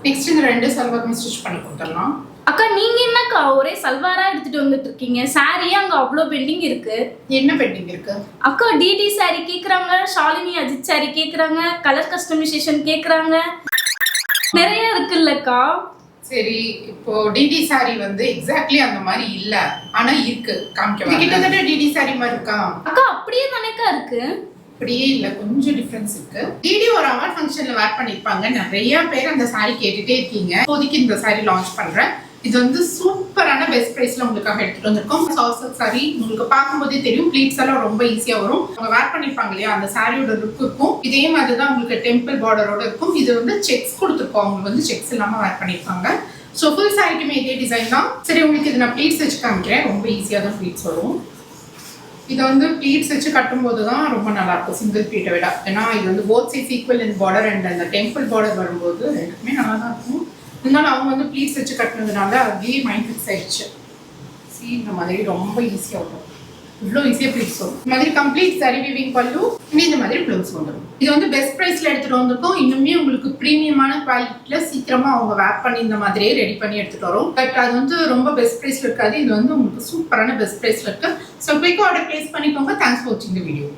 Next இந்த ரெண்டு சல்வாருமே stitch பண்ணி கொடுத்துடலாம். அக்கா நீங்க என்னக்கா ஒரே சல்வாரா எடுத்துட்டு வந்துட்டு இருக்கீங்க? சாரியே அங்க அவ்வளோ பெண்டிங் இருக்கு. என்ன பெண்டிங் இருக்கு அக்கா? டிடி சாரி கேக்குறாங்க, ஷாலினி அஜித் சாரி கேக்குறாங்க, கலர் கஸ்டமைசேஷன் கேக்குறாங்க, நிறைய இருக்குல்லக்கா. சரி, இப்போ டிடி சாரி வந்து எக்ஸாக்ட்லி அந்த மாதிரி இல்ல, ஆனா இருக்கு. காமிக்க கிட்டத்தட்ட டிடி சாரி மாதிரி இருக்கா அக்கா? அப்படியே தானேக்கா இருக்கு. அப்படியே இல்ல, கொஞ்சம் டிஃபரன்ஸ் இருக்கு. டிடி ஒரு அவார்ட் ஃபங்க்ஷன்ல வேர் பண்ணிருப்பாங்க. நிறைய பேர் அந்த சாரி கேட்டுட்டே இருக்கீங்க. இப்போதைக்கு இந்த சாரி லான்ச் பண்றேன். இது வந்து சூப்பரான பெஸ்ட் பிரைஸ்ல உங்களுக்காக எடுத்துட்டு வந்திருக்கோம். சாஃப்ட் சாரி உங்களுக்கு பார்க்கும்போதே தெரியும். ப்ளீட்ஸ் எல்லாம் ரொம்ப ஈஸியா வரும். அவங்க வேர் பண்ணிருப்பாங்க இல்லையா, அந்த சாரியோட லுக் இருக்கும். இதே மாதிரி தான் உங்களுக்கு டெம்பிள் பார்டரோட இருக்கும். இது வந்து செக்ஸ் கொடுத்துருக்கோம். அவங்க வந்து செக்ஸ் இல்லாம வேர் பண்ணிருப்பாங்க. ஸோ ஃபுல் சாரிக்குமே இதே டிசைன் தான். சரி, உங்களுக்கு இது நான் ப்ளீட்ஸ் வச்சு காமிக்கிறேன். ரொம்ப ஈஸியா தான் ப்ளீட்ஸ் வரும். இதை வந்து ப்ளீட்ஸ் வச்சு கட்டும்போது தான் ரொம்ப நல்லா இருக்கும் சிங்கிள் ப்ளீட்டை விட. ஏன்னா இது வந்து both sides equal in border and அந்த டெம்பிள் பார்டர் வரும்போது ரெண்டுமே நல்லா தான் இருக்கும். இருந்தாலும் அவங்க வந்து ப்ளீட்ஸ் வச்சு கட்டினதுனால அதுவே மைண்ட் ஃபிக்ஸ் ஆயிடுச்சு. இந்த மாதிரி ரொம்ப ஈஸியாக வரும். இவ்வளோ ஈஸியாக ப்ளீட்ஸ் வரும். இந்த மாதிரி கம்ப்ளீட் சாரி வீவிங் பல்லு, இந்த மாதிரி ப்ளவுஸ் வந்துடும். இது வந்து பெஸ்ட் ப்ரைஸ்ல எடுத்துட்டு வந்திருக்கோம். இன்னுமே உங்களுக்கு ப்ரீமியமான குவாலிட்டியில சீக்கிரமா அவங்க வேர் பண்ணி இந்த மாதிரியே ரெடி பண்ணி எடுத்துட்டு வரும். பட் அது வந்து ரொம்ப பெஸ்ட் ப்ரைஸ்ல இருக்காது. இது வந்து உங்களுக்கு சூப்பரான பெஸ்ட் ப்ரைஸ்ல இருக்கு. ஸோ குயிக்காக ஆர்டர் பிளேஸ் பண்ணிக்கோங்க. தேங்க்ஸ் ஃபார் வாட்சிங் தி வீடியோ.